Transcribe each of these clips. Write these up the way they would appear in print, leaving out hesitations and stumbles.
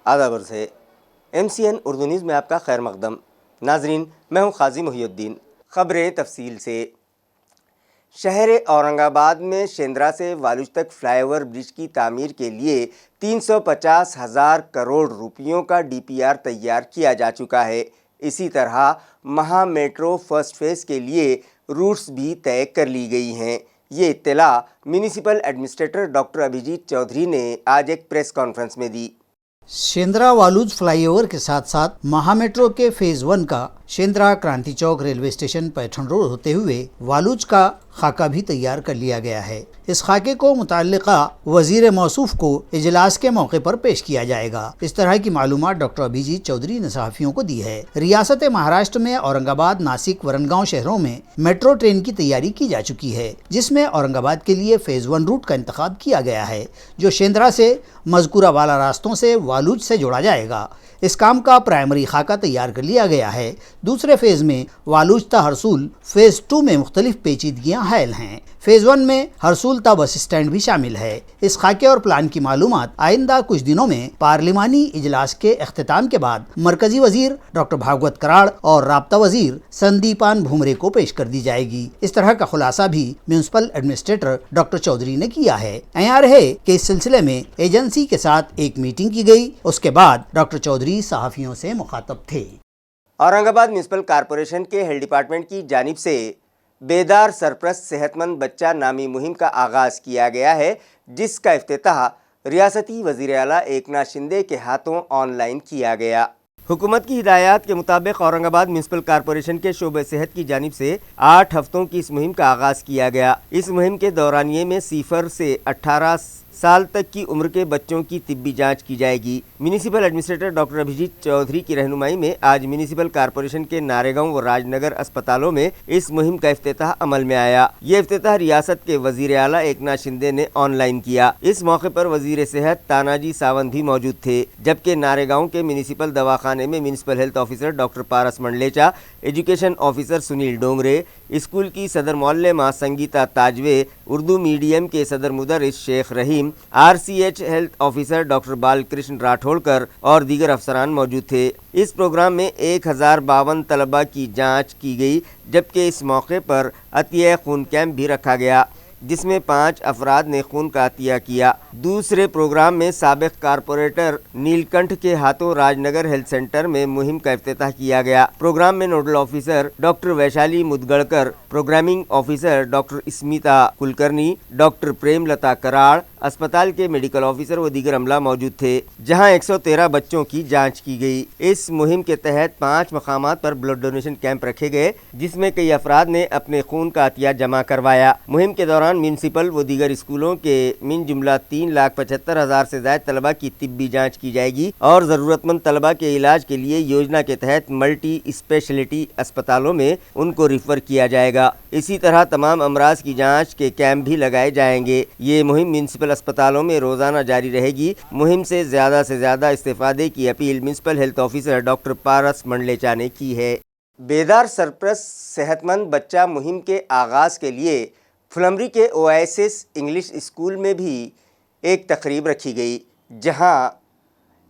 آداب عرض ہے MCN اردو نیوز میں آپ کا خیر مقدم۔ ناظرین، میں ہوں قاضی محی الدین۔ خبریں تفصیل سے۔ شہر اورنگ آباد میں شیندرا سے والوج تک فلائی اوور برج کی تعمیر کے لیے 350,000 کروڑ روپیوں کا DPR تیار کیا جا چکا ہے۔ اسی طرح مہا میٹرو فرسٹ فیز کے لیے روٹس بھی طے کر لی گئی ہیں۔ یہ اطلاع municipal administrator doctor Abhijit Chaudhary نے آج ایک پریس کانفرنس میں دی۔ شیندرا والوج فلائی اوور کے ساتھ ساتھ مہا میٹرو کے فیز 1 کا شیندرا کرانتی چوک ریلوے اسٹیشن پیٹھن روڈ ہوتے ہوئے والوج کا خاکہ بھی تیار کر لیا گیا ہے۔ اس خاکے کو متعلقہ وزیر موصوف کو اجلاس کے موقع پر پیش کیا جائے گا۔ اس طرح کی معلومات ڈاکٹر ابھیجیت چودھری نے صحافیوں کو دی ہے۔ ریاست مہاراشٹر میں اورنگ آباد، ناسک، ورنگاؤں شہروں میں میٹرو ٹرین کی تیاری کی جا چکی ہے، جس میں اورنگ آباد کے لیے فیز 1 روٹ کا انتخاب کیا گیا ہے، جو شیندرا سے مذکورہ والا راستوں سے والوج سے جوڑا جائے گا۔ اس کام کا پرائمری خاکہ تیار کر لیا گیا ہے۔ دوسرے فیز میں والوج تا ہرسول، فیز 2 میں مختلف پیچیدگیاں حائل ہیں۔ فیز 1 میں ہرسول تا بس اسٹینڈ بھی شامل ہے۔ اس خاکے اور پلان کی معلومات آئندہ کچھ دنوں میں پارلیمانی اجلاس کے اختتام کے بعد مرکزی وزیر ڈاکٹر بھاگوت کراڑ اور رابطہ وزیر سندیپان بھومرے کو پیش کر دی جائے گی۔ اس طرح کا خلاصہ بھی میونسپل ایڈمنسٹریٹر ڈاکٹر چودھری نے کیا ہے۔ عیار ہے کہ اس سلسلے میں ایجنسی کے ساتھ ایک میٹنگ کی گئی۔ اس کے بعد ڈاکٹر چودھری صحافیوں سے مخاطب تھے۔ اورنگ آباد میونسپل کارپوریشن کے ہیلتھ ڈپارٹمنٹ کی جانب سے بیدار سرپرست صحت مند بچہ نامی مہم کا آغاز کیا گیا ہے، جس کا افتتاح ریاستی وزیر اعلیٰ ایکناتھ شندے کے ہاتھوں آن لائن کیا گیا۔ حکومت کی ہدایات کے مطابق اورنگ آباد میونسپل کارپوریشن کے شعبہ صحت کی جانب سے 8 ہفتوں کی اس مہم کا آغاز کیا گیا۔ اس مہم کے دورانیے میں 0 سے 18 سال تک کی عمر کے بچوں کی طبی جانچ کی جائے گی۔ Municipal administrator doctor Abhijit Chaudhary کی رہنمائی میں آج میونسپل کارپوریشن کے ناریگاؤں و راج نگر اسپتالوں میں اس مہم کا افتتاح عمل میں آیا۔ یہ افتتاح ریاست کے وزیر اعلیٰ ایکناتھ شندے نے آن لائن کیا۔ اس موقع پر وزیر صحت تاناجی ساونت بھی موجود تھے، جبکہ ناریگاؤں کے میونسپل دواخانے میں municipal health officer doctor Paras منڈلیچا، education officer Sunil ڈونگرے، school کی صدر معلمہ سنگیتا تاجوے، اردو میڈیم کے صدر مدرس شیخ رحیم، RCH ہیلتھ آفیسر ڈاکٹر بال کرشن راٹھوڑکر اور دیگر افسران موجود تھے۔ اس پروگرام میں 1052 طلبہ کی جانچ کی گئی، جبکہ اس موقع پر عطیہ خون کیمپ بھی رکھا گیا، جس میں 5 افراد نے خون کا عطیہ کیا۔ دوسرے پروگرام میں سابق کارپوریٹر نیل کنٹھ کے ہاتھوں راج نگر ہیلتھ سینٹر میں مہم کا افتتاح کیا گیا۔ پروگرام میں nodal officer doctor Vaishali Mudgadkar, programming officer doctor Smita Kulkarni, doctor Prem Lata Karad, اسپتال کے میڈیکل آفیسر و دیگر عملہ موجود تھے، جہاں 113 بچوں کی جانچ کی گئی۔ اس مہم کے تحت 5 مقامات پر بلڈ ڈونیشن کیمپ رکھے گئے، جس میں کئی افراد نے اپنے خون کا عطیہ جمع کروایا۔ مہم کے دوران میونسپل و دیگر اسکولوں کے من جملہ 3,75,000 سے زائد طلبہ کی طبی جانچ کی جائے گی اور ضرورت مند طلبہ کے علاج کے لیے یوجنا کے تحت ملٹی اسپیشلٹی اسپتالوں میں ان کو ریفر کیا جائے گا۔ اسی طرح تمام امراض کی جانچ کے کیمپ بھی لگائے جائیں گے۔ یہ مہم میونسپل اسپتالوں میں روزانہ جاری رہے گی۔ مہم سے زیادہ استفادے کی appeal municipal health officer doctor Paras Mandlecha نے کی ہے۔ بیدار سرپرست صحت مند بچہ مہم کے آغاز کے لیے پھلمری کے اوائسس انگلش اسکول میں بھی ایک تقریب رکھی گئی، جہاں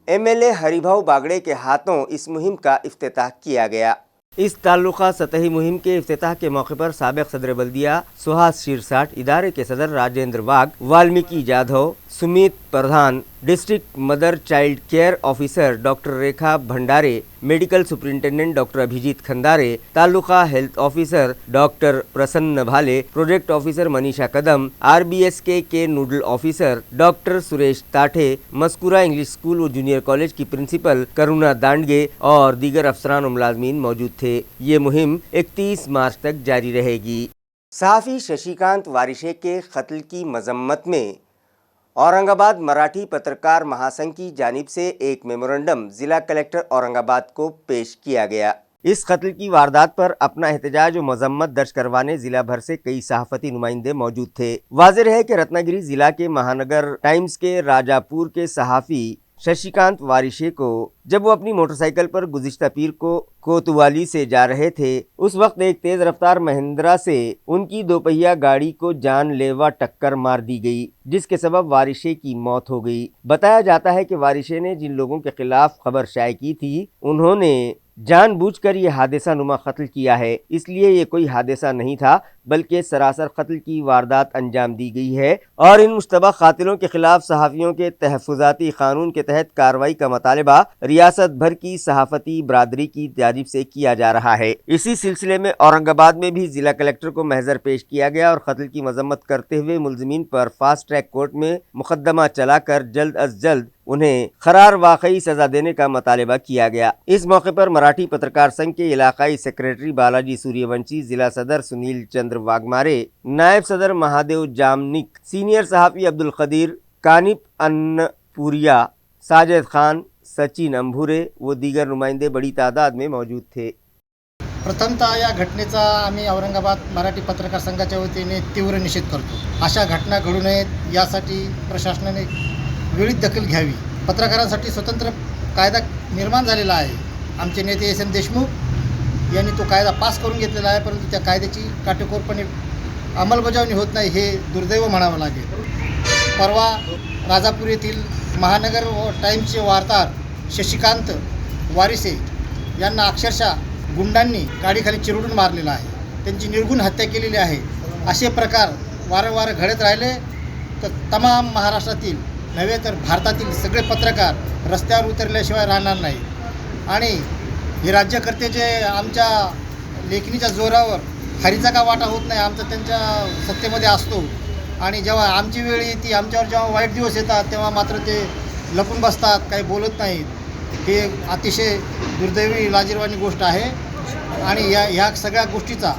MLA ہری بھاؤ باگڑے کے ہاتھوں اس مہم کا افتتاح کیا گیا۔ اس تعلقہ سطحی مہم کے افتتاح کے موقع پر سابق صدر بلدیہ سہاس شیرساٹ، ادارے کے صدر راجندر واگھ، Valmiki Jadhav, Sumit Pradhan, district mother child care officer doctor Rekha Bhandare, medical superintendent doctor Abhijeet Khandare, taluka health officer doctor Prasan Bhale, project officer Manisha Kadam, RBSK کے nodal officer doctor Suresh Tathe, مذکورہ انگلش اسکول و جونیئر کالج کی پرنسپل کرونا دانڈگے اور دیگر افسران و ملازمین موجود تھے۔ یہ مہم 31 مارچ تک جاری رہے گی۔ صحافی ششی کانت وارشے کے قتل کی مذمت میں اورنگ آباد مراٹھی پترکار مہاسنگھ کی جانب سے ایک میمورنڈم ضلع کلکٹر اورنگ آباد کو پیش کیا گیا۔ اس قتل کی واردات پر اپنا احتجاج و مذمت درج کروانے ضلع بھر سے کئی صحافتی نمائندے موجود تھے۔ واضح ہے کہ رتنا گری ضلع کے مہانگر ٹائمز کے راجا پور کے صحافی शशिकांत वारिशे को जब वो अपनी मोटरसाइकिल पर गुज़िश्ता पीर को कोतवाली से जा रहे थे, उस वक्त एक तेज रफ्तार महिंद्रा से उनकी दोपहिया गाड़ी को जानलेवा टक्कर मार दी गई, जिसके सबब वारिशे की मौत हो गई। बताया जाता है कि वारिशे ने जिन लोगों के खिलाफ खबर शाये की थी, उन्होंने जानबूझकर ये हादसा नुमा कत्ल किया है, इसलिए ये कोई हादसा नहीं था बल्कि सरासर कत्ल की वारदात अंजाम दी गई है और इन मुश्तबा कातिलों के खिलाफ सहाफ़ियों के तहफ़्फ़ुज़ाती कानून के तहत कार्रवाई का मुतालबा रियासत भर की सहाफ़ती बरादरी की जानिब से किया जा रहा है। इसी सिलसिले में औरंगाबाद में भी जिला कलेक्टर को महज़र पेश किया गया और कत्ल की मजम्मत करते हुए मुलज़िमीन पर फास्ट ट्रैक कोर्ट में मुकदमा चलाकर जल्द अज जल्द उन्हें खरार वाकई सजा देने का मुतालबा किया गया। इस मौके पर मराठी पत्रकार संघ के इलाकाई सेक्रेटरी बालाजी सूर्यवंशी, जिला सदर सुनील चंद्र वाघमारे, नायब सदर महादेव जामनिक, सीनियर सहाफ़ी अब्दुल कदीर, कानिप अन्नपुरिया, साजिद खान, सचिन अंभुरे व दीगर नुमाइंदे बड़ी तादाद में मौजूद थे। प्रथमतः या घटनेचा आम्ही औरंगाबाद मराठी पत्रकार संघाच्या वतीने तीव्र निषेध करतो। अशा घटना घडू नयेत यासाठी प्रशासनाने वेळीच दखल घ्यावी। पत्रकारांसाठी स्वतंत्र कायदा निर्माण झालेला आहे। आमचे नेते एस एन देशमुख यांनी तो कायदा पास करून घेतलेला आहे, परंतु त्या कायद्याची काटेकोरपणे अंमलबजावणी होत नाही, हे दुर्दैव म्हणावं लागेल। परवा राजापूर येथील महानगर टाइम्सचे वार्ताहर शशिकांत वारिसे यांना अक्षरशः गुंडांनी गाडीखाली चिरडून मारलेला आहे, त्यांची निर्गुण हत्या केलेली आहे। असे प्रकार वारंवार घडत राहिले तर तमाम महाराष्ट्रातील नव्हे तर भारतातील सगळे पत्रकार रस्त्यावर उतरल्याशिवाय राहणार नाही आणि हे राज्यकर्ते जे आमच्या लेखणीच्या जोरावर खारीचा का वाटा होत नाही, आमचा त्यांच्या सत्तेमध्ये असतो आणि जेव्हा आमची वेळ येते, आमच्यावर जेव्हा वाईट दिवस येतात तेव्हा मात्र ते लपून बसतात, काही बोलत नाहीत। हे अतिशय दुर्दैवी लाजिरवाणी गोष्ट आहे आणि ह्या सगळ्या गोष्टीचा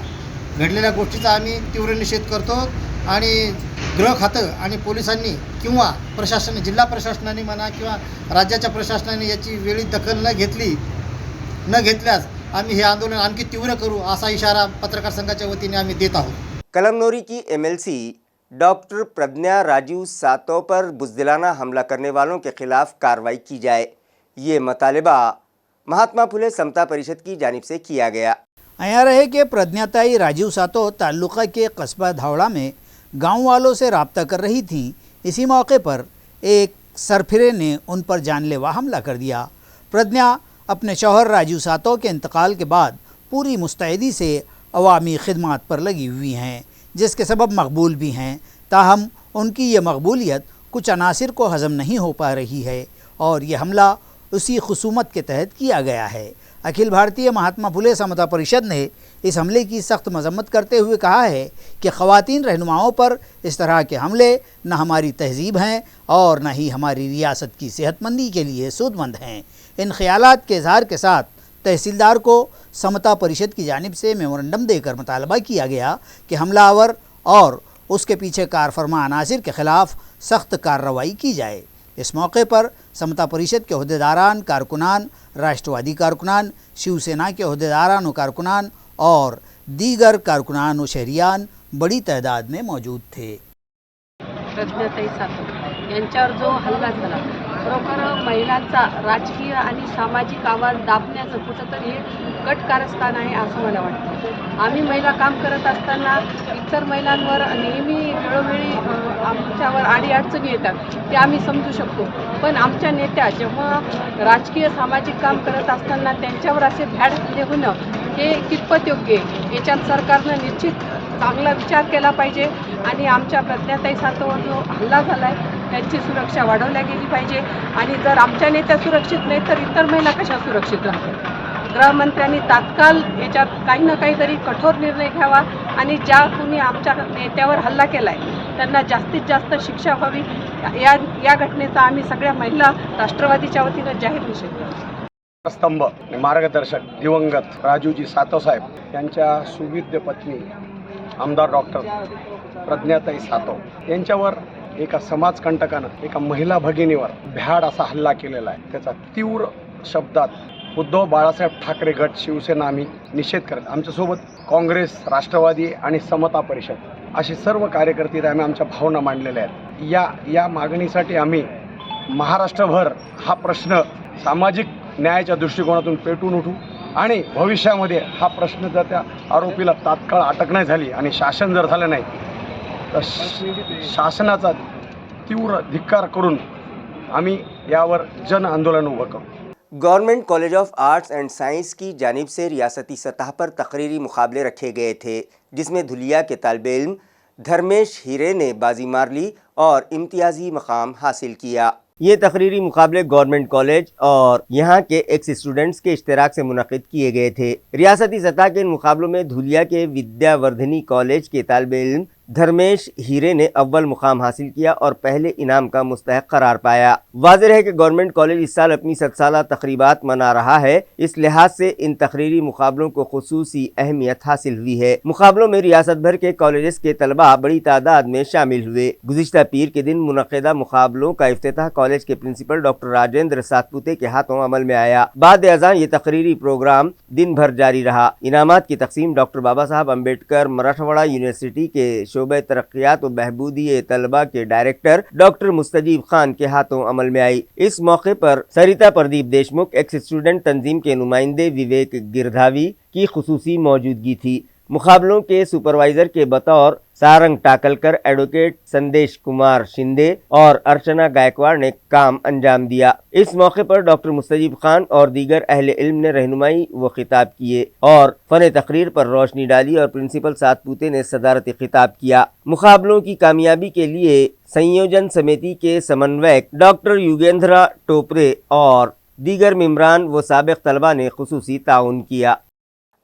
घडलेल्या गोष्टीचा आम्ही तीव्र निषेध करतो आणि गृह खातं आणि पोलिसांनी किंवा प्रशासन, जिल्हा प्रशासनाने म्हणा किंवा राज्याच्या प्रशासनाने याची वेळी दखल न घेतल्यास आम्ही हे आंदोलन आणखी तीव्र करू असा इशारा पत्रकार संघाच्या वतीने आम्ही देत आहोत। कलमनोरी की एमएलसी डॉक्टर प्रज्ञा राजीव सातव पर बुज़दिलाना हमला करने वालों के खिलाफ कार्रवाई की जाए, ये मुतालबा महात्मा फुले समता परिषद की जानिब से किया गया। यहाँ रहे कि प्रज्ञाताई राजीव सातो ताल्लुका के कस्बा धावड़ा में गांव वालों से रब्ता कर रही थी। इसी मौके पर एक सरफिरे ने उन पर जानलेवा हमला कर दिया। प्रज्ञा अपने शौहर राजीव सातो के इंतकाल के बाद पूरी मुस्तैदी से अवामी खिदमत पर लगी हुई हैं, जिसके सबब मकबूल भी हैं। ताहम उनकी ये मकबूलियत कुछ अनासिर को हज़म नहीं हो पा रही है और ये हमला उसी खुसूमत के तहत किया गया है। अखिल भारतीय महात्मा फुले समता परिषद ने इस हमले की सख्त मजम्मत करते हुए कहा है कि ख़वातीन रहनुमाओं पर इस तरह के हमले न हमारी तहजीब हैं और न ही हमारी रियासत की सेहतमंदी के लिए सूदमंद हैं। इन ख्यालात के इजहार के साथ तहसीलदार को समता परिषद की जानिब से मेमोरेंडम देकर मुतालबा किया गया कि हमलावर और उसके पीछे कारफरमा अनासिर के ख़िलाफ़ सख्त कार्रवाई की जाए। इस मौके पर समता परिषद के अहदेदारान, कारकुनान, राष्ट्रवादी कारकुनान, शिवसेना के अहदेदारान व कारकुनान और दीगर कारकुनान व शहरियान बड़ी तादाद में मौजूद थे। प्रज्ञाताई सातव यांच्यावर जो हल्ला झाला, खरोखर महिलांचा राजकीय आणि सामाजिक आवाज दाबण्याचं कुठंतरी गट कारस्थान आहे असं मला वाटतं। आम्ही महिला काम करत असताना इतर महिलांवर नेहमी वेळोवेळी आमच्यावर अडीअडचणी येतात, ते आम्ही समजू शकतो, पण आमच्या नेत्या जेव्हा राजकीय सामाजिक काम करत असताना त्यांच्यावर असे भ्याड हल्ले होणं हे कितपत योग्य आहे, याच्यात सरकारनं निश्चित चांगला विचार केला पाहिजे आणि आमच्या प्रज्ञाताई सातववर जो हल्ला झाला आहे त्यांची सुरक्षा वाढवल्या गेली पाहिजे आणि जर आमच्या नेत्या सुरक्षित नाही तर इतर महिला कशा सुरक्षित राहतील। गृहमंत्र्यांनी तात्काळ याच्यात काही ना काहीतरी कठोर निर्णय घ्यावा आणि ज्या कोणी आमच्या नेत्यावर हल्ला केला आहे त्यांना जास्तीत जास्त शिक्षा व्हावी। या घटनेचा आम्ही सगळ्या महिला राष्ट्रवादीच्या वतीनं जाहीर निषेध करतो। स्तंभ मार्गदर्शक दिवंगत राजूजी सातव साहेब यांच्या सुविद्य पत्नी आमदार डॉक्टर प्रज्ञाताई सातव यांच्यावर एका समाजकंटकानं एका महिला भगिनीवर भ्याड असा हल्ला केलेला आहे। त्याचा तीव्र शब्दात उद्धव बाळासाहेब ठाकरे गट शिवसेना आम्ही निषेध करत, आमच्यासोबत काँग्रेस, राष्ट्रवादी आणि समता परिषद असे सर्व कार्यकर्ते आम्ही आमच्या भावना मांडलेल्या आहेत। या मागणीसाठी आम्ही महाराष्ट्रभर हा प्रश्न सामाजिक न्यायाच्या दृष्टिकोनातून पेटून उठू आणि भविष्यामध्ये हा प्रश्न जर त्या आरोपीला तात्काळ अटक नाही झाली आणि शासन जर झालं नाही तर शासनाचा तीव्र धिक्कार करून आम्ही यावर जन आंदोलन उभं करू। Government college of arts and science की जानिब से रियासती सतह पर तकरीरी मुकाबले रखे गए थे, जिसमें धुलिया के तालिबे इल्म धर्मेश हीरे ने बाजी मार ली और इम्तियाजी मकाम हासिल किया। ये तकरीरी मुकाबले गवर्नमेंट कॉलेज और यहाँ के एक्स स्टूडेंट्स के इश्तराक से मुनक़िद किए गए थे। रियासती सतह के इन मुकाबलों में धुलिया के विद्यावर्धिनी कॉलेज के तालिबे इल्म धर्मेश हीरे ने अव्वल मुकाम हासिल किया और पहले इनाम का मुस्तहक करार पाया। वाज़ेह है कि गवर्नमेंट कॉलेज इस साल अपनी 7 साला तकरीबात मना रहा है, इस लिहाज से इन तकरीरी मुकाबलों को खुसूसी अहमियत हासिल हुई है। मुकाबलों में रियासत भर के कॉलेजेस के तलबा बड़ी तादाद में शामिल हुए। गुज़िश्ता पीर के दिन मुनक़िदा मुकाबलों का इफ्तिताह कॉलेज के प्रिंसिपल डॉक्टर राजेंद्र सातपुते के हाथों अमल में आया। बाद अज़ां ये तकरीरी प्रोग्राम दिन भर जारी रहा। इनामात की तकसीम डॉक्टर बाबा साहब अम्बेडकर मराठवाड़ा यूनिवर्सिटी के शोबे तरक्यात व बहबूदी तलबा के डायरेक्टर डॉक्टर मुस्तजीब खान के हाथों अमल में आई। इस मौके पर सरिता प्रदीप देशमुख, एक्स स्टूडेंट तंजीम के नुमाइंदे विवेक गिरधावी की खुसूसी मौजूदगी थी। मुकाबलों के सुपरवाइजर के बतौर सारंग टाकलकर, एडवोकेट संदेश कुमार शिंदे और अर्चना गायकवाड़ ने काम अंजाम दिया। इस मौके पर डॉक्टर मुस्तजीब खान और दीगर अहले इल्म ने रहनुमाई व खिताब किए और फन तकरीर पर रोशनी डाली और प्रिंसिपल सातपुते ने सदारती खिताब किया। मुकाबलों की कामयाबी के लिए संयोजन समिति के समन्वयक डॉक्टर युगेंद्र टोपरे और दीगर मेम्बरान व साबिक तलबा ने खुसूसी ताउन किया।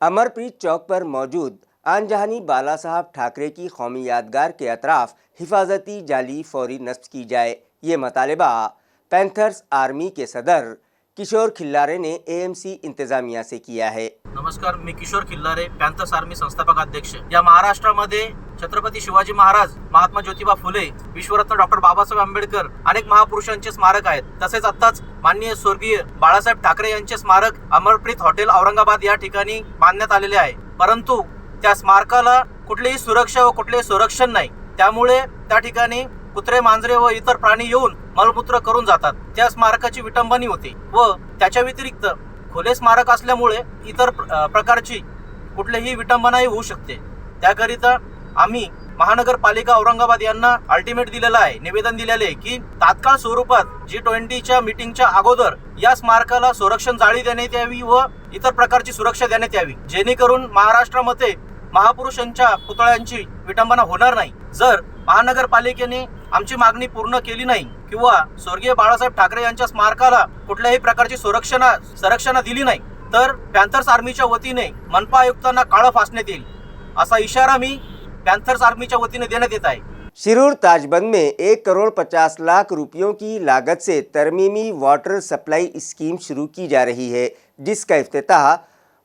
अमरप्रीत चौक पर मौजूद आनजहानी बाला साहब ठाकरे की कौमी यादगार के अतराफ हिफाजती जाली फौरी नस्ब की जाए, ये मतालबा पैंथर्स आर्मी के सदर किशोर खिल्लारे ने एएमसी इंतजामिया से किया है। नमस्कार, मी किशोर खिल्लारे, पॅन्थर्स आर्मी संस्थापक अध्यक्ष। या महाराष्ट्रामध्ये छत्रपती शिवाजी महाराज, महात्मा ज्योतिबा फुले, विश्वरत्न डॉक्टर बाबासाहेब आंबेडकर अनेक महापुरुषांचे स्मारक आहेत। तसेच आत्ताच माननीय स्वर्गीय बाळासाहेब ठाकरे यांचे स्मारक अमरप्रीत हॉटेल औरंगाबाद या ठिकाणी बांधण्यात आलेले आहे, परंतु त्या स्मारकाला कुठलीही सुरक्षा व कुठलेही संरक्षण नाही। त्यामुळे त्या ठिकाणी कुत्रे, मांजरे व इतर प्राणी येऊन मलमूत्र करून जातात। त्या स्मारकाची विटंबनी होते व त्याच्या व्यतिरिक्त खुले स्मारक असल्यामुळे इतर प्रकारची कुठलीही विटंबनाही होऊ शकते। त्याकरिता आम्ही महानगरपालिका औरंगाबाद यांना अल्टिमेट दिलेला आहे, निवेदन दिलेले आहे की तात्काळ स्वरूपात G20च्या मीटिंगच्या अगोदर या स्मारकाला संरक्षण जाळी देण्यात यावी व इतर प्रकारची सुरक्षा देण्यात यावी, जेणेकरून महाराष्ट्रामध्ये महापुरुषांच्या पुतळ्यांची विटंबना होणार नाही। जर महानगरपालिकेने आमची मागणी पूर्ण केली नाही किंवा स्वर्गीय बाळासाहेब ठाकरे यांच्या स्मारकाला कुठल्याही प्रकारची संरक्षण दिली नाही तर पॅन्थर्स आर्मीच्या वतीने मनपा आयुक्तांना काळं फासण्यात येईल, असा इशारा मी पैंथर्स आर्मी के वतीने देने देता है। शिरूर ताजबंद में 1 करोड़ 50 लाख रुपयों की लागत से तरमीमी वाटर सप्लाई स्कीम शुरू की जा रही है, जिसका इफ्तिताह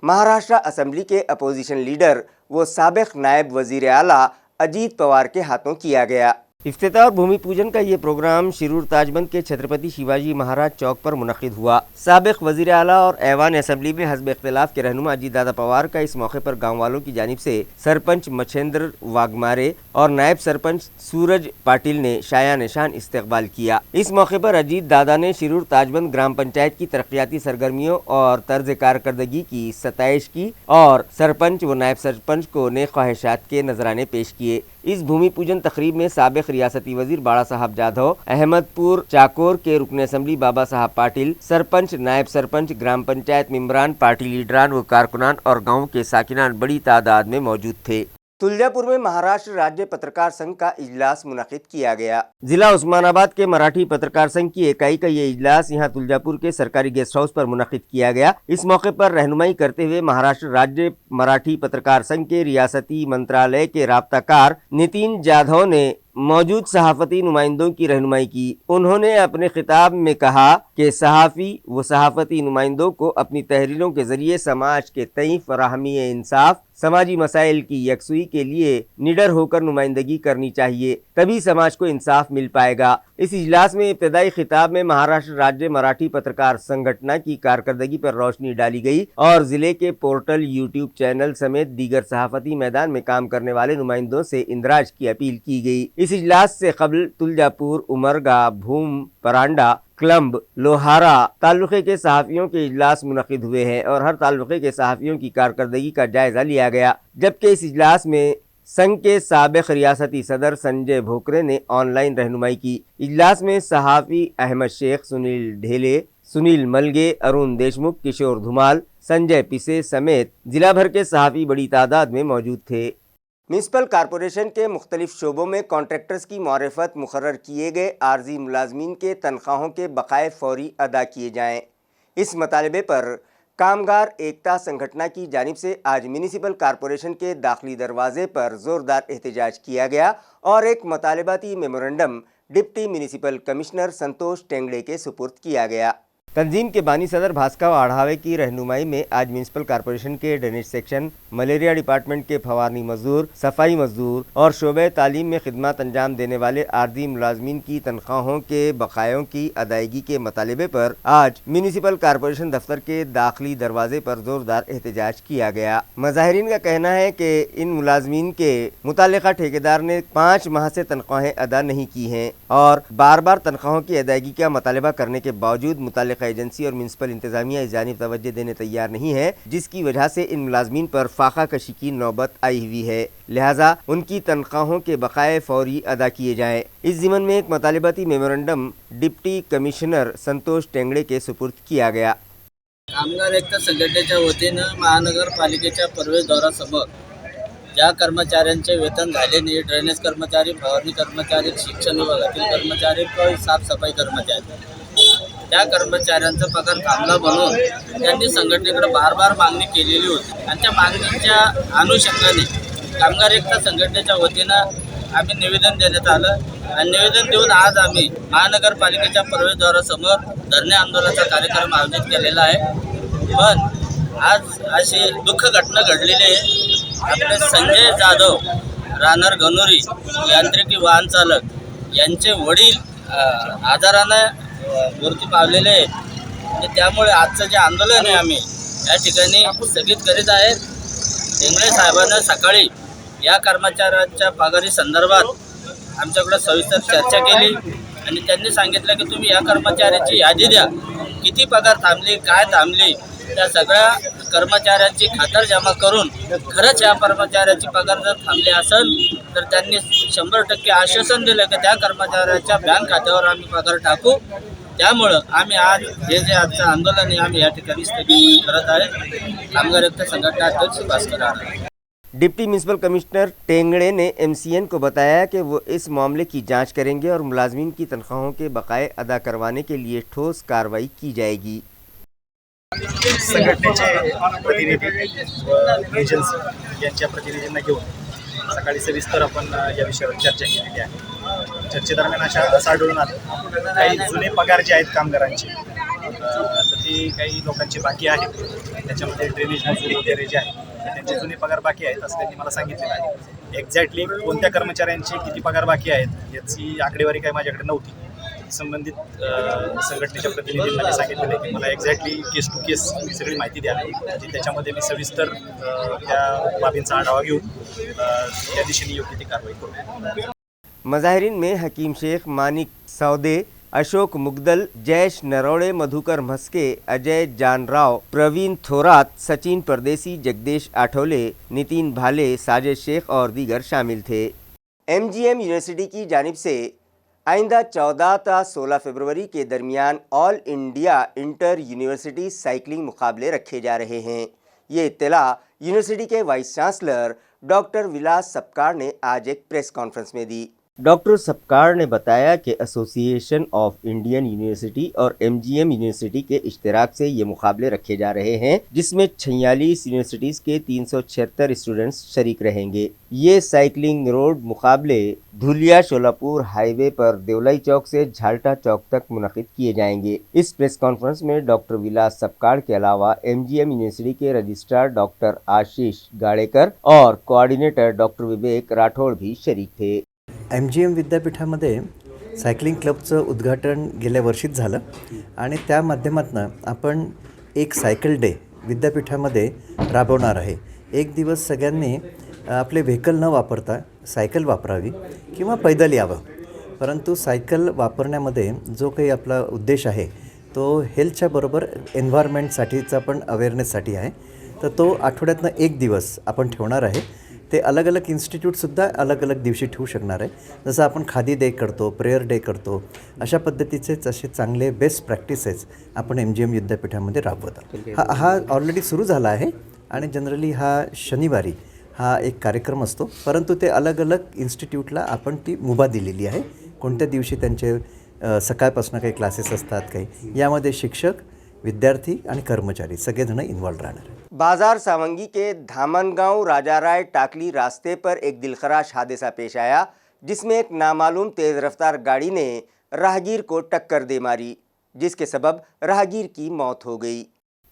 महाराष्ट्र असेंबली के अपोजिशन लीडर व साबिक नायब वजीर आला अजीत पवार के हाथों किया गया। इफ्तिताह और भूमि पूजन का ये प्रोग्राम शिरूर ताजबंद के छत्रपति शिवाजी महाराज चौक पर मुनक़िद हुआ। साबिक वज़ीर आला और ऐवान असम्बली में हस्ब इख्तिलाफ के रहनुमा अजीत दादा पवार का इस मौके पर गाँव वालों की जानिब से सरपंच मच्छेंद्र वाघमारे और नायब सरपंच सूरज पाटिल ने शाया निशान इस्तकबाल किया। इस मौके पर अजीत दादा ने शिरूर ताजबंद ग्राम पंचायत की तरक्याती सरगर्मियों और तर्ज कारकर्दगी की सताइश की और सरपंच व नायब सरपंच को नेक ख्वाहिशात के नजराने पेश किए। इस भूमि पूजन तकरीब में साबिक रियासती वजीर बाड़ा साहब जाधव, अहमदपुर चाकोर के रुकन असम्बली बाबा साहब पाटिल, सरपंच, नायब सरपंच, ग्राम पंचायत मेम्बरान, पार्टी लीडरान व कारकुनान और गाँव के साकिनान बड़ी तादाद में मौजूद थे। तुलजापुर में महाराष्ट्र राज्य पत्रकार संघ का इजलास मुनक़िद किया गया। जिला उस्मानाबाद के मराठी पत्रकार संघ की इकाई का ये इजलास यहाँ तुलजापुर के सरकारी गेस्ट हाउस पर मुनक़िद किया गया। इस मौके पर रहनुमाई करते हुए महाराष्ट्र राज्य मराठी पत्रकार संघ के रियासती मंत्रालय के राब्ताकार नितिन जाधव ने मौजूद सहाफ़ती नुमाइंदों की रहनुमाई की। उन्होंने अपने खिताब में कहा कि सहाफ़ी व सहाफ़ती नुमाइंदों को अपनी तहरीरों के ज़रिए समाज के तई फराहमी इंसाफ, समाजी मसाइल की यकसुई के लिए निडर होकर नुमाइंदगी करनी चाहिए, तभी समाज को इंसाफ मिल पाएगा। इस इजलास में इब्तदाई खिताब में महाराष्ट्र राज्य मराठी पत्रकार संगठन की कारकर्दगी पर रोशनी डाली गई और जिले के पोर्टल, यूट्यूब चैनल समेत दीगर सहाफती मैदान में काम करने वाले नुमाइंदों से इंदराज की अपील की गई। इस इजलास से कबल तुलजापुर, उमरगा, भूम, परांडा, क्लम्ब, लोहारा तालुके के सहाफ़ियों के इजलास मुनक़िद हुए हैं और हर तालुके के सहाफ़ियों की कारकर्दगी का जायज़ा लिया गया। जबकि इस इजलास में संघ के साबिक़ रियासती सदर संजय भोकरे ने ऑनलाइन रहनुमाई की। इजलास में सहाफ़ी अहमद शेख, सुनील ढेले, सुनील मलगे, अरुण देशमुख, किशोर धुमाल, संजय पिसे समेत जिला भर के सहाफ़ी बड़ी तादाद में मौजूद थे। म्यूनसिपल कॉरपोरेशन के मुख्तलिफ शोबों में कॉन्ट्रैक्टर्स की मारिफत मुकर्रर किए गए आर्जी मुलाजमीन के तनख्वाहों के बकाए फौरी अदा किए जाएँ। इस मतालबे पर कामगार एकता संगठन की जानिब से आज म्यूनसिपल कॉरपोरेशन के दाखिली दरवाजे पर ज़ोरदार एहतजाज किया गया और एक मुतालबाती मेमोरेंडम डिप्टी म्यूनसिपल कमिश्नर संतोष टेंगड़े के सुपुर्द किया गया। तंजीम के बानी सदर भास्कर आढ़ावे की रहनुमाई में आज म्यूनसिपल कॉरपोरेशन के ड्रेनेज सेक्शन, मलेरिया डिपार्टमेंट के फवारनी मजदूर, सफाई मजदूर और शोबे तालीम में खिदमत अंजाम देने वाले आर्जी मुलाजमीन की तनख्वाहों के बकायों की अदायगी के मतालबे पर आज म्यूनसिपल कॉरपोरेशन दफ्तर के दाखिली दरवाजे पर जोरदार एहतजाज किया गया। मुजाहिरीन का कहना है कि इन मुलाजमीन के मुतालिका ठेकेदार ने 5 माह से तनख्वाहें अदा नहीं की हैं और बार बार तनख्वाहों की अदायगी का मुतालबा करने के बावजूद मुतालिका एजेंसी और म्यूनसिपल इंतजामिया इस जानिब तवज्जो देने तैयार नहीं है, जिसकी वजह से इन मुलाजमीन पर फाका कशी की नौबत आई हुई है। लिहाजा उनकी तनख्वाहों के बकाए फौरी अदा किए जाएं। इस ज़िमन में एक मुतालिबाती मेमोरेंडम डिप्टी कमिश्नर संतोष टेंगड़े के सुपुर्द किया गया। कामगार एकता संघटनेच्या वतीनं महानगरपालिकेच्या प्रवेशद्वारासमोर ज्या कर्मचाऱ्यांचे वेतन झाले नाही, ड्रेनेज कर्मचारी, फवारणी कर्मचारी, शिक्षण विभागातील कर्मचारी, साफसफाई कर्मचारी, त्या कर्मचाऱ्यांचा पगार थांबला म्हणून त्यांनी संघटनेकडे बार मागणी केलेली होती आणि त्या मागणीच्या अनुषंगाने कामगार एकता संघटनेच्या वतीनं आम्ही निवेदन देण्यात आलं आणि निवेदन देऊन आज आम्ही महानगरपालिकेच्या प्रवेशद्वारासमोर धरणे आंदोलनाचा कार्यक्रम आयोजित केलेला आहे। पण आज अशी दुःख घटना घडलेली आहे। आपले संजय जाधव, राहणार गणोरी, यांत्रिकी वाहन चालक यांचे वडील आजारानं मृत्यू पावलेले आहेत आणि त्यामुळे आजचं जे आंदोलन आहे आम्ही या ठिकाणी स्थगित करीत आहेत। टेंगळे साहेबांना सकाळी या कर्मचाऱ्यांच्या पगारी संदर्भात आमच्याकडे सविस्तर चर्चा केली आणि त्यांनी सांगितलं की तुम्ही या कर्मचाऱ्याची यादी द्या, किती पगार थांबली, काय थांबली, त्या सगळ्या कर्मचाऱ्यांची खातर जमा करून खरंच या कर्मचाऱ्याची पगार जर थांबली असेल तर त्यांनी 100% आश्वासन दिलं की त्या कर्मचाऱ्याच्या बँक खात्यावर आम्ही पगार टाकू। त्यामुळं आम्ही आज हे जे आजचं आंदोलन आहे आम्ही या ठिकाणी स्थगित करत आहे। कामगार एकता संघटना अध्यक्ष भास्कर आढ़ावे। डिप्टी म्यूनसिपल कमिश्नर टेंगड़े ने MCN को बताया कि वो इस मामले की जांच करेंगे और मुलाजमीन की तनख्वाहों के बकाए अदा करवाने के लिए ठोस कार्रवाई की जाएगी। संघटनेचे प्रतिनिधी व एजन्सी यांच्या प्रतिनिधींना घेऊन सकाळी सविस्तर आपण या विषयावर चर्चा केलेली आहे। चर्चेदरम्यान असं आढळून आलं काही जुने पगार जे आहेत कामगारांचे तर ते काही लोकांचे बाकी आहेत, त्याच्यामध्ये ड्रेनेज मजूर वगैरे जे आहेत त्यांचे जुने पगार बाकी आहेत असं त्यांनी मला सांगितलेलं आहे। एक्झॅक्टली कोणत्या कर्मचाऱ्यांचे किती पगार बाकी आहेत याची आकडेवारी काही माझ्याकडे नव्हती। संबंधित संघटनेच्या प्रतिनिधींना मी सांगितलेलं आहे की मला एक्झॅक्टली केस टू केस सगळी माहिती द्या, म्हणजे त्याच्यामध्ये मी सविस्तर त्या बाबींचा आढावा घेऊन त्या दिशेने योग्य ती कारवाई करू। मुजाहिरीन में हकीम शेख, मानिक सौदे, अशोक मुगदल, जयेश नरोड़े, मधुकर मस्के, अजय जानराव, प्रवीण थोरात, सचिन परदेसी, जगदीश आठोले, नितिन भाले, साजिद शेख और दीगर शामिल थे। MGM यूनिवर्सिटी की जानिब से आइंदा 14 ta 16 फरवरी के दरमियान all India inter university cycling मुकाबले रखे जा रहे हैं। ये इत्तला यूनिवर्सिटी के वाइस चांसलर डॉक्टर विलास सपकाळ ने आज एक प्रेस कॉन्फ्रेंस में दी। डॉक्टर सपकाळ ने बताया कि एसोसिएशन ऑफ इंडियन यूनिवर्सिटी और एमजीएम यूनिवर्सिटी के इश्तिराक से ये मुकाबले रखे जा रहे हैं, जिसमें 46 यूनिवर्सिटीज़ के 376 स्टूडेंट्स शरीक रहेंगे। ये साइकिलिंग रोड मुकाबले धुलिया शोलापुर हाईवे पर देवलाई चौक से झाल्टा चौक तक मुनक़िद किए जाएंगे। इस प्रेस कॉन्फ्रेंस में डॉक्टर विलास सपकाळ के अलावा एमजीएम यूनिवर्सिटी के रजिस्ट्रार डॉक्टर आशीष गाड़ेकर और कोऑर्डिनेटर डॉक्टर विवेक राठौड़ भी शरीक थे। MGM विद्यापीठामध्ये सायकलिंग क्लबचं उद्घाटन गेल्या वर्षीच झालं आणि त्या माध्यमातून आपण एक सायकल डे विद्यापीठामध्ये राबवणार आहे। एक दिवस सगळ्यांनी आपले व्हेकल न वापरता सायकल वापरावी किंवा पैदल यावं, परंतु सायकल वापरण्यामध्ये जो काही आपला उद्देश आहे तो हेल्थच्या बरोबर एन्व्हायरमेंटसाठीचा पण अवेअरनेससाठी आहे। तर तो आठवड्यातनं एक दिवस आपण ठेवणार आहे। ते अलग अलग इन्स्टिट्यूटसुद्धा अलग अलग दिवशी ठेवू शकणार आहे। जसं आपण खादी डे करतो, प्रेयर डे करतो, अशा पद्धतीचेच असे चांगले बेस्ट प्रॅक्टिसेस आपण MGM विद्यापीठामध्ये राबवतो। हा ऑलरेडी सुरू झाला आहे आणि जनरली हा शनिवारी हा एक कार्यक्रम असतो, परंतु ते अलग अलग इन्स्टिट्यूटला आपण ती मुभा दिलेली आहे। कोणत्या दिवशी त्यांचे सकाळपासून काही क्लासेस असतात, काही यामध्ये शिक्षक, विद्यार्थी आणि कर्मचारी सगळेजण इन्वॉल्व राहणार आहे। बाजार सावंगी के धामनगांव राजाराय टाकली रास्ते पर एक दिलखराश हादसा पेश आया, जिसमें एक नामालूम तेज़ रफ्तार गाड़ी ने राहगीर को टक्कर दे मारी, जिसके सबब राहगीर की मौत हो गई।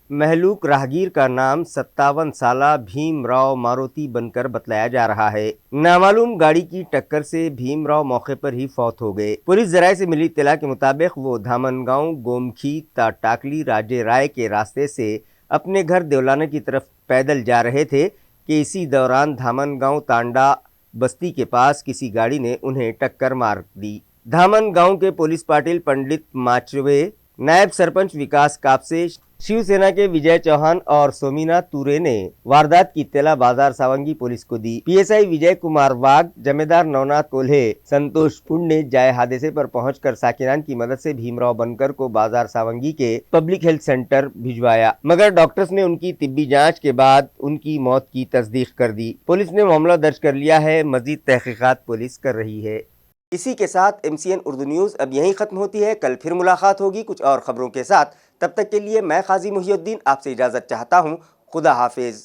महलूक राहगीर का नाम 57 साला भीमराव मारुति बनकर बतलाया जा रहा है। नामालूम गाड़ी की टक्कर से भीमराव मौके पर ही फौत हो गए। पुलिस जराये से मिली इत्तला के मुताबिक वो धामनगांव गोमखी ता टाकली राजे राय के रास्ते से अपने घर देवलाना की तरफ पैदल जा रहे थे कि इसी दौरान धामनगांव तांडा बस्ती के पास किसी गाड़ी ने उन्हें टक्कर मार दी। धामनगांव के पुलिस पाटिल पंडित माचवे, नायब सरपंच विकास कापसे, शिवसेना के विजय चौहान और सोमीनाथ तुरे ने वारदात की इत्तला बाजार सावंगी पुलिस को दी। पीएसआई विजय कुमार वाघ, जमेदार नवनाथ कोल्हे, संतोष पुंड ने जाए हादसे पर पहुंचकर साकिनान की मदद से भीमराव बनकर को बाजार सावंगी के पब्लिक हेल्थ सेंटर भिजवाया, मगर डॉक्टर्स ने उनकी तिब्बी जांच के बाद उनकी मौत की तस्दीक कर दी। पुलिस ने मामला दर्ज कर लिया है, मजीद तहकीकात पुलिस कर रही है। इसी के साथ MCN उर्दू न्यूज़ अब यहीं ख़त्म होती है। कल फिर मुलाकात होगी कुछ और ख़बरों के साथ। तब तक के लिए मैं काजी मुहिउद्दीन आपसे इजाज़त चाहता हूँ। खुदा हाफिज़।